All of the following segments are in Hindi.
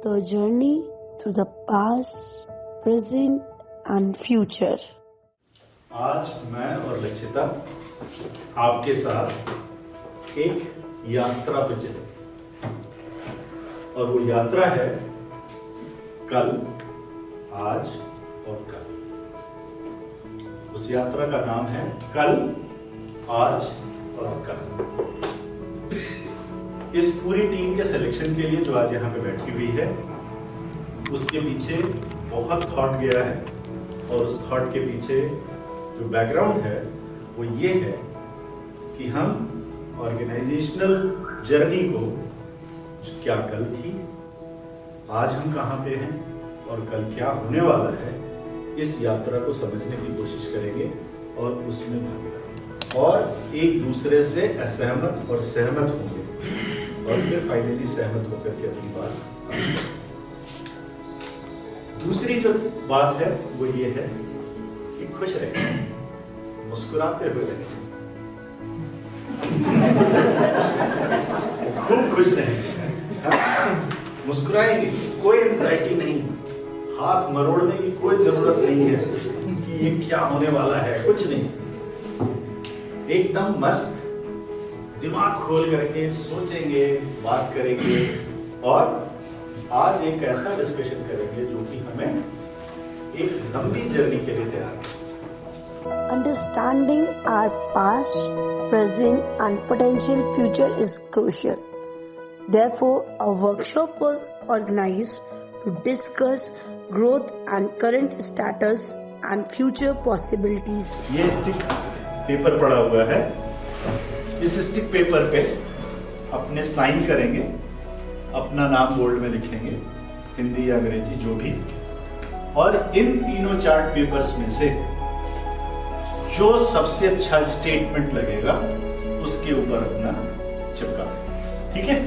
the journey through the past, present and future. आज मैं और लक्षिता आपके साथ एक यात्रा पे चले और वो यात्रा है कल, आज और कल। उस यात्रा का नाम है कल, आज और कल। इस पूरी टीम के सिलेक्शन के लिए जो आज यहाँ पे बैठी हुई है, उसके पीछे बहुत थॉट गया है और उस थॉट के पीछे जो बैकग्राउंड है वो ये है कि हम ऑर्गेनाइजेशनल जर्नी को, क्या कल थी, आज हम कहाँ पे हैं और कल क्या होने वाला है, इस यात्रा को समझने की कोशिश करेंगे और उसमें भागीदार और एक दूसरे से असहमत और सहमत होंगे और फिर फाइनली सहमत होकर के अपनी बात। दूसरी जो बात है वो ये है कि खुश रहें, मुस्कुराते हुए रहें, खूब खुश रहें, मुस्कुराएंगे, कोई एंजाइटी नहीं, हाथ मरोड़ने की कोई जरूरत नहीं है कि ये क्या होने वाला है, कुछ नहीं, एकदम मस्त दिमाग खोल करके सोचेंगे, बात करेंगे और आज एक ऐसा डिस्कशन करेंगे जो कि हमें एक लंबी जर्नी के लिए तैयार है। Understanding our past, present and potential future is crucial. Therefore, a workshop was organized to discuss growth and current status and future possibilities. ये स्टिक पेपर पड़ा हुआ है, इस स्टिक पेपर पे अपने साइन करेंगे, अपना नाम बोल्ड में लिखेंगे, हिंदी या अंग्रेजी जो भी, और इन तीनों चार्ट पेपर्स में से जो सबसे अच्छा स्टेटमेंट लगेगा उसके ऊपर अपना चिपका, ठीक है।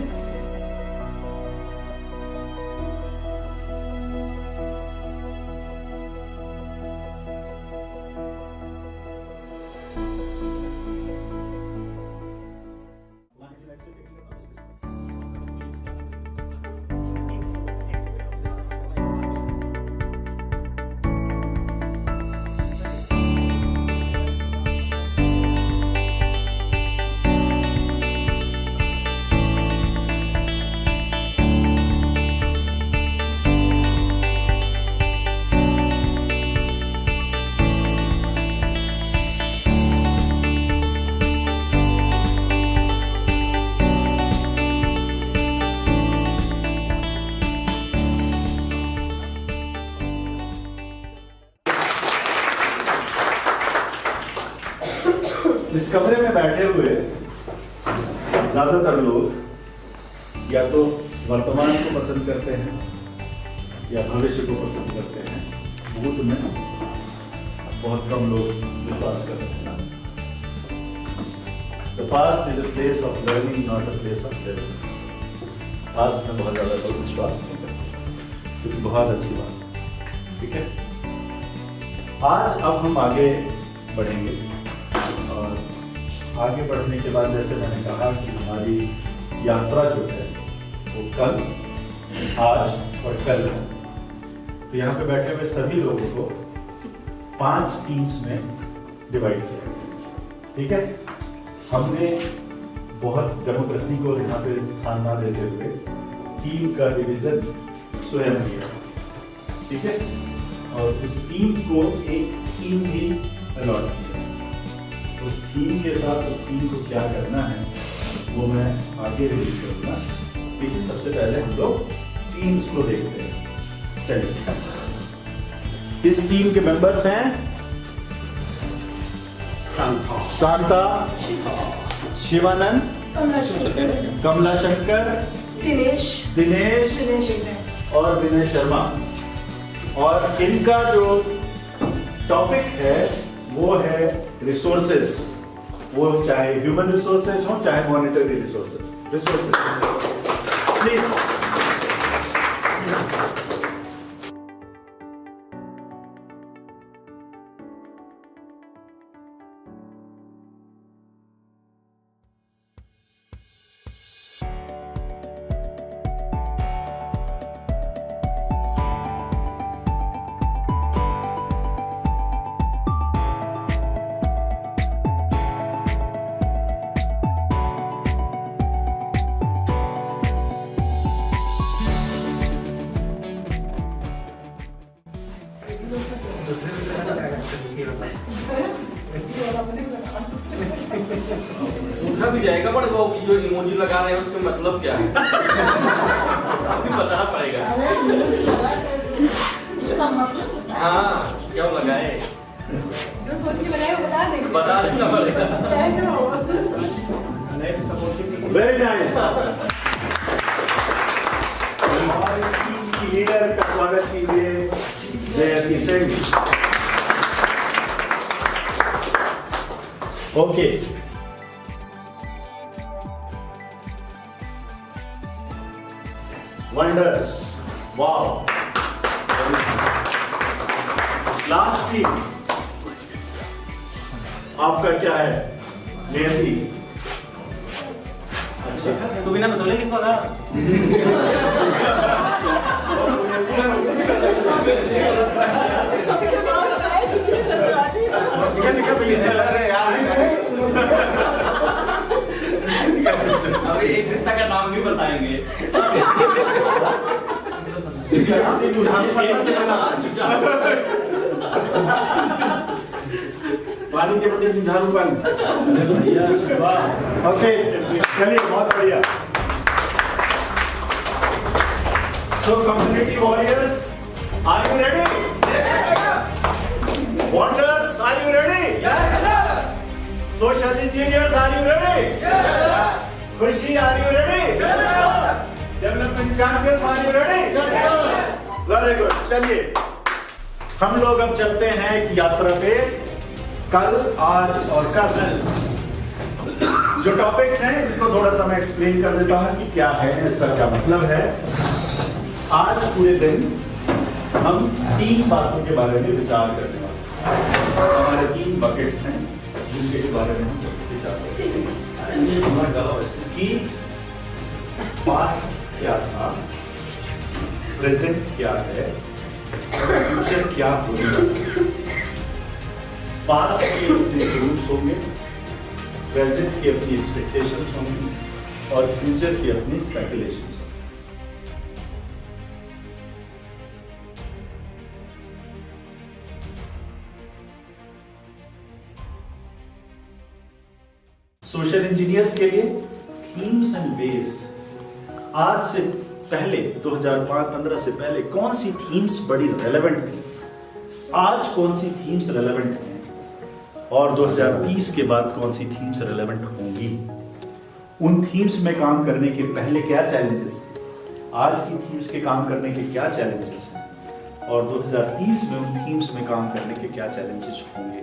इस कमरे में बैठे हुए ज्यादातर लोग या तो वर्तमान को पसंद करते हैं या भविष्य को पसंद करते हैं। भूत में बहुत कम लोग विश्वास करते हैं। The past is a place of learning, not a place of living. Past में बहुत ज्यादा लोग विश्वास नहीं करते, क्योंकि बहुत अच्छी बात है, ठीक है। आज अब हम आगे बढ़ेंगे और आगे बढ़ने के बाद जैसे मैंने कहा कि हमारी यात्रा जो है वो कल, आज और कल है। तो यहाँ पे बैठे हुए सभी लोगों को 5 टीम्स में डिवाइड किया, ठीक है। हमने बहुत डेमोक्रेसी को यहाँ पे स्थान ना देते हुए टीम का डिवीजन स्वयं किया, ठीक है। और उस टीम को एक टीम भी अलॉट किया। उस टीम के साथ उस टीम को क्या करना है वो मैं आगे रिवील करूंगा, लेकिन सबसे पहले हम लोग टीम्स को देखते हैं। चलिए, इस टीम के मेंबर्स हैं शांता, शिवानंद, कमला शंकर, दिनेश और विनय शर्मा। और इनका जो टॉपिक है वो है रिसोर्सेस, वो चाहे ह्यूमन रिसोर्सेज हो चाहे मॉनेटरी रिसोर्सेज। प्लीज भी जाएगा, पर वो जो इमोजी लगा रहे हैं उसका मतलब क्या है? आपको बताना पड़ेगा। हाँ, क्या लगाए? जो सोच के लगाए वो बता देंगे। बता देना पड़ेगा। Very nice. और इसकी लीडर का स्वागत कीजिए जयती Singh. Okay, wonders, wow. Last team आपका क्या है? जयती। अच्छा, तू बिना बतौले नहीं पता। सबसे बड़ा है कि अभी एक रिश्ता का नाम भी बताएंगे। पानी के प्रति झुंझारूपन। ओके, चलिए, बहुत बढ़िया। So community warriors, are you ready? Wonders, are you ready? Social engineers, are you ready? Khushi, are you ready? Development champions, are you ready? Very good. चलिए, हम लोग अब चलते हैं एक यात्रा पे। कल, आज और कल जो टॉपिक्स हैं इनको थोड़ा सा मैं एक्सप्लेन कर देता हूं कि क्या है, इसका क्या मतलब है। आज पूरे दिन हम 3 बातों के बारे में विचार करने वाले हैं। हमारे 3 बकेट्स हैं जिनके बारे में हम विचार करेंगे कि पास्ट क्या था, प्रेजेंट क्या है, फ्यूचर क्या होगा। पास्ट के अपने रूल्स होंगे, प्रेजेंट की अपनी एक्सपेक्टेशंस होंगी और फ्यूचर की अपनी स्पेकुलेशंस होंगी। सोशल इंजीनियर्स के लिए थीम्स एंड वेज। आज से पहले 2015 से पहले कौन सी थीम्स बड़ी रेलेवेंट थी, आज कौन सी थीम्स रेलेवेंट हैं और 2030 के बाद कौन सी थीम्स रेलेवेंट होंगी। उन थीम्स में काम करने के पहले क्या चैलेंजेस थे, आज की थीम्स के काम करने के क्या चैलेंजेस हैं और 2030 में उन थीम्स में काम करने के क्या चैलेंजेस होंगे।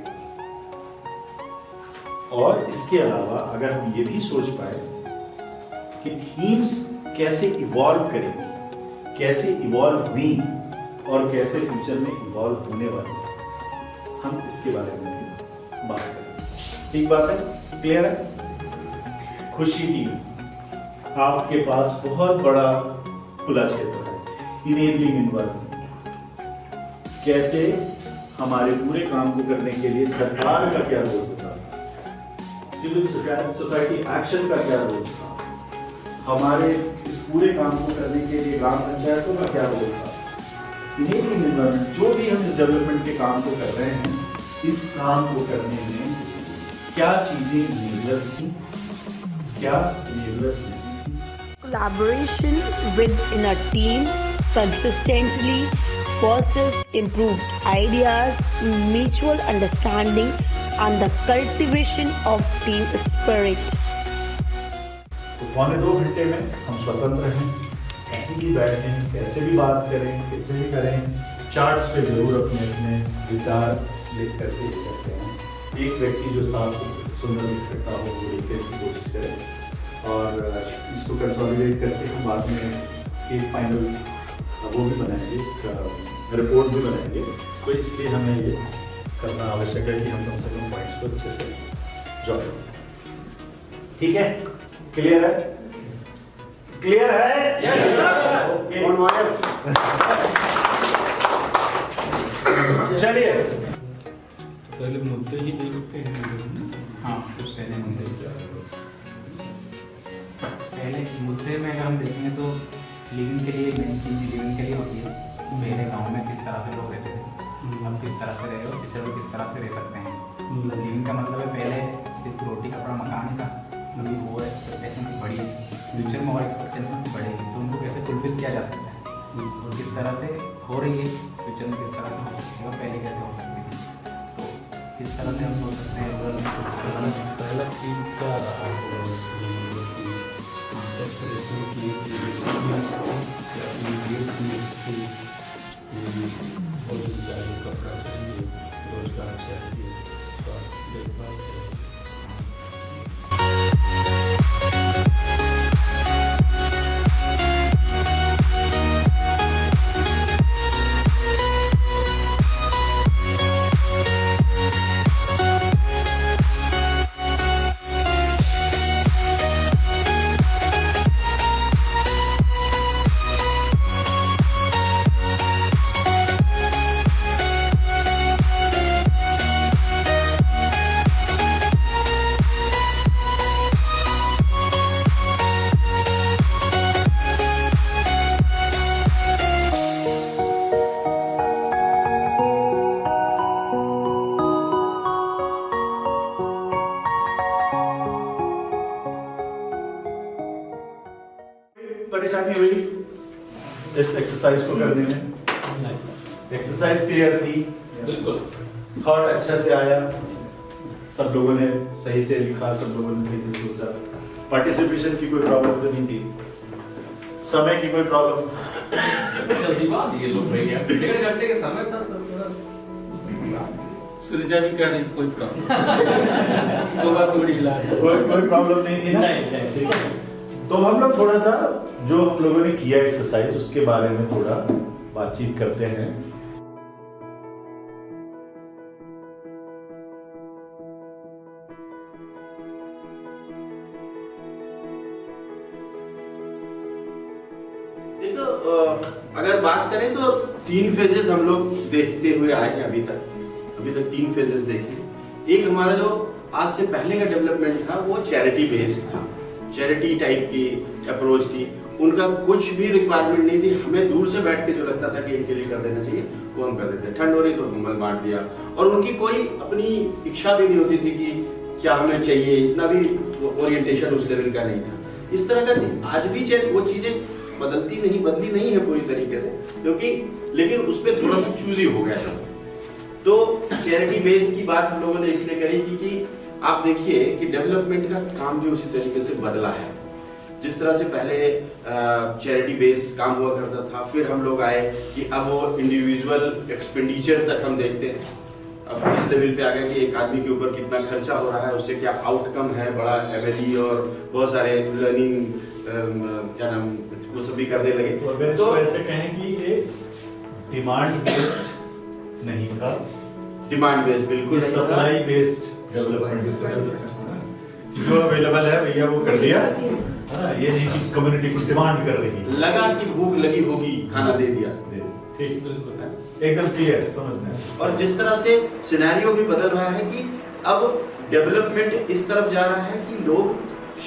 और इसके अलावा अगर हम ये भी सोच पाए कि थीम्स कैसे इवॉल्व करेंगी, कैसे इवॉल्व हुई और कैसे फ्यूचर में इवॉल्व होने वाली, हम इसके बारे में भी बात करेंगे। ठीक बात है? क्लियर है? खुशी टीम, आपके पास बहुत बड़ा खुला क्षेत्र है, इनेबलिंग एनवायरनमेंट। कैसे हमारे पूरे काम को करने के लिए सरकार का क्या रोल होता है, सिविल सोसाइटी एक्शन का क्या रोल था, हमारे इस पूरे काम को करने के लिए ग्राम पंचायतों का क्या रोल था। इनेबलिंग एनवायरनमेंट, जो भी हम इस डेवलपमेंट के काम को कर रहे हैं, इस काम को करने में क्या चीजें इनेबलर्स थी, क्या इनेबलर्स नहीं। Collaboration within a team consistently fosters improved ideas, mutual understanding, and the cultivation of team spirit. तो 1.25 घंटे में हम स्वतंत्र हैं, कहीं भी बैठें, कैसे भी बात करें, कैसे भी करें। चार्ट्स पे जरूर अपने अपने विचार लिख करके करते हैं। एक व्यक्ति जो साफ सुंदर लिख सकता हो वो लिखने की कोशिश करें और इसको कंसोलिडेट करके हम बाद में इसकी फाइनल वो भी बनाएंगे, रिपोर्ट भी बनाएंगे। तो इसलिए हमें ये करना आवश्यक है कि हम कम से कम पॉइंट्स को अच्छे से जॉइन। ठीक है? क्लियर है? क्लियर है? Yes sir. ओके, चलिए पहले मुद्दे ही देखते हैं। हाँ, कुछ पहले मुद्दे में अगर हम देखेंगे तो लिविंग के लिए मेन चीज़ लिविंग के लिए होती है। मेरे गांव में किस तरह से लोग रहते थे, अब किस तरह से रहे हो, फ्यूचर में किस तरह से रह सकते हैं। लिविंग का मतलब है पहले सिर्फ रोटी कपड़ा मकान ही था, उनकी और एक्सपेक्टेशंस बढ़ी, फ्यूचर में और एक्सपेक्टेशंस बढ़ेगी, तो उनको कैसे फुलफिल किया जा सकता है और किस तरह से हो रही है, फ्यूचर में किस तरह से हो सकती है और पहले कैसे हो सकती थी, तो इस तरह से हम सोच सकते हैं रूरल पहला चीज क्या रहा होगा उसमें कि एस्पिरेशन की भोजन चाहिए, कपड़ा चाहिए, रोजगार चाहिए, स्वास्थ्य देखभाल चाहिए। परेशानी हुई इस एक्सरसाइज को करने में? एक्सरसाइज क्लियर थी, बिल्कुल थॉट अच्छा से आया, सब लोगों ने सही से लिखा, सब लोगों ने सही से सोचा, पार्टिसिपेशन की कोई प्रॉब्लम तो नहीं थी, समय की कोई प्रॉब्लम? जल्दीबाज ये लोग भैया 1.5 घंटे के समय था सुरजा भी कह रही कोई प्रॉब्लम कोई प्रॉब्लम नहीं थी ना? नहीं। ठीक है, तो हम लोग थोड़ा सा जो हम लोगों ने किया एक्सरसाइज उसके बारे में थोड़ा बातचीत करते हैं। देखो अगर बात करें तो 3 फेजेस हम लोग देखते हुए आए हैं अभी तक 3 फेजेस देखे। एक हमारा जो आज से पहले का डेवलपमेंट था वो चैरिटी बेस्ड था, चैरिटी टाइप की अप्रोच थी, उनका कुछ भी रिक्वायरमेंट नहीं थी, हमें दूर से बैठ के जो लगता था कि इनके लिए कर देना चाहिए वो हम कर देते, ठंड हो रही तो कंबल बांट दिया, और उनकी कोई अपनी इच्छा भी नहीं होती थी कि क्या हमें चाहिए, इतना भी ओरिएंटेशन उस लेवल का नहीं था। इस तरह का आज भी वो चीजें बदली नहीं है पूरी तरीके से, क्योंकि लेकिन उस पर थोड़ा सा चूजी हो गया था। तो चैरिटी बेस की बात हम लोगों ने इसलिए करी कि आप देखिए कि डेवलपमेंट का काम भी उसी तरीके से बदला है। जिस तरह से पहले चैरिटी बेस काम हुआ करता था, फिर हम लोग आए कि अब वो इंडिविजुअल एक्सपेंडिचर तक हम देखते हैं। अब इस लेवल पे आ गया कि एक आदमी के ऊपर कितना खर्चा हो रहा है, उससे क्या आउटकम है, बड़ा एमएलई और बहुत सारे लर्निंग क्या नाम वो सब भी करने लगे। तो ऐसे कहें कि ये डिमांड बेस्ड नहीं था, डिमांड बेस्ड बिल्कुल सप्लाई बेस्ड डेवलपमेंट, जो अवेलेबल है भैया वो कर दिया, ये नहीं कि कम्युनिटी को डिमांड कर रही है, लगा कि भूख लगी होगी खाना दे दिया, ठीक एकदम क्लियर समझ में। और जिस तरह से सिनेरियो भी बदल रहा है कि अब डेवलपमेंट इस तरफ जा रहा है कि लोग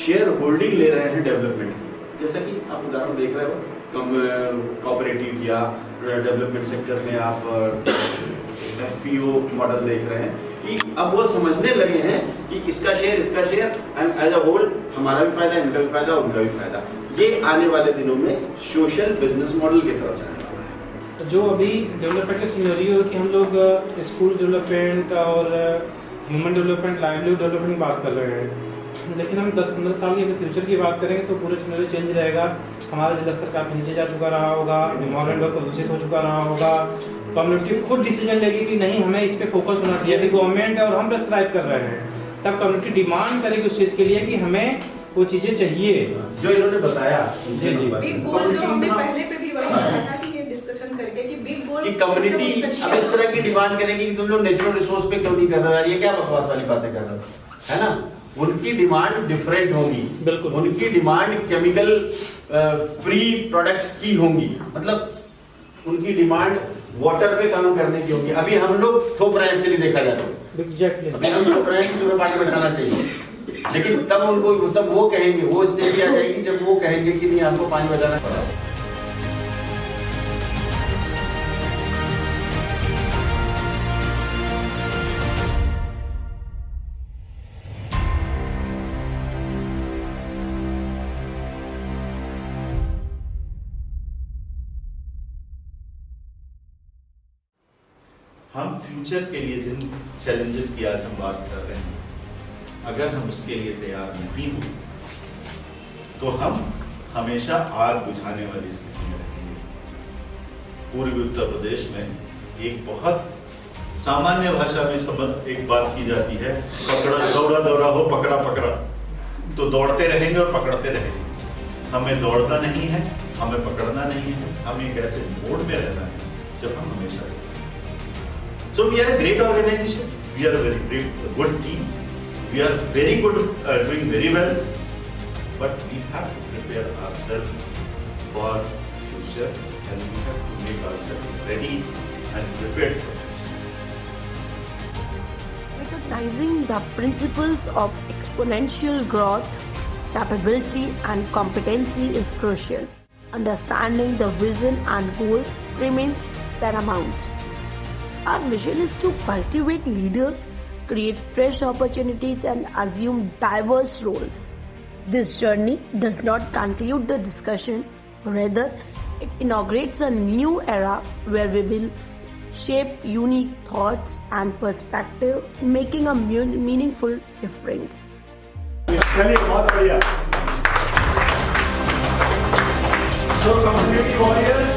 शेयर होल्डिंग ले रहे हैं डेवलपमेंट की। जैसा कि आप उदाहरण देख रहे हो कोऑपरेटिव या डेवलपमेंट सेक्टर में आप एफपीओ मॉडल देख रहे हैं कि अब वो समझने लगे हैं कि इसका शेयर एज अ होल हमारा भी फायदा, इनका भी फायदा, उनका भी फायदा। ये आने वाले दिनों में सोशल बिजनेस मॉडल की तरफ जाने वाला है। जो अभी डेवलपमेंट का सिनेरियो है कि हम लोग स्कूल डेवलपमेंट और ह्यूमन डेवलपमेंट, लाइवलीहुड डेवलपमेंट की बात कर रहे हैं, लेकिन हम 10-15 साल के अगर फ्यूचर की बात करेंगे तो पूरा सिनेरियो चेंज रहेगा। हमारा जल स्तर काफी नीचे जा चुका रहा होगा, एनवायरनमेंट प्रदूषित हो चुका रहा होगा, कम्युनिटी खुद डिसीजन लेगी कि नहीं हमें इस पे फोकस होना चाहिए। यदि गवर्नमेंट और हम प्रेस्क्राइब कर रहे हैं तब कम्युनिटी डिमांड करेगी उस चीज के लिए कि हमें वो चीजें चाहिए जो इन्होंने बताया। जी जी बिग गोल जो हमने पहले पे भी वही बताया था कि ये डिस्कशन करके कि बिग गोल कि कम्युनिटी अब इस तरह की डिमांड करेगी कि तुम लोग नेचुरल रिसोर्स पे क्यों नहीं कर रहे हो यार, ये क्या बकवास वाली बातें कर रहे हो, है ना। उनकी डिमांड डिफरेंट होगी, बिल्कुल उनकी डिमांड केमिकल फ्री प्रोडक्ट्स की होंगी, मतलब उनकी डिमांड वाटर पे काम करने की होगी। अभी हम लोग थोप रहे हैं, चलिए देखा जाए तो एग्जैक्टली अभी हम थोप रहे हैं कि तुम्हें पानी बचाना चाहिए, लेकिन तब वो कहेंगे, वो स्थिति आ जाएगी जब वो कहेंगे कि नहीं आपको पानी बचाना पड़ा। हम फ्यूचर के लिए जिन चैलेंजेस की आज हम बात कर रहे हैं, अगर हम उसके लिए तैयार नहीं हुए तो हम हमेशा आग बुझाने वाली स्थिति में रहेंगे। पूर्वी उत्तर प्रदेश में एक बहुत सामान्य भाषा में एक बात की जाती है, पकड़ा दौड़ा दौड़ा हो, पकड़ा पकड़ा। तो दौड़ते रहेंगे और पकड़ते रहेंगे। हमें दौड़ना नहीं है, हमें पकड़ना नहीं है, हमें एक ऐसे मोड में रहना है जब हम हमेशा so we are a great organisation, we are very great good team, we are very good doing very well, but we have to prepare ourself for future and we have to make ourself ready and prepared for Recognizing the principles of exponential growth, capability and competency is crucial. Understanding the vision and goals remains paramount. Our mission is to cultivate leaders, create fresh opportunities and assume diverse roles. This journey does not conclude the discussion, rather it inaugurates a new era where we will shape unique thoughts and perspective, making a meaningful difference. चलिए, बहुत बढ़िया। So community warriors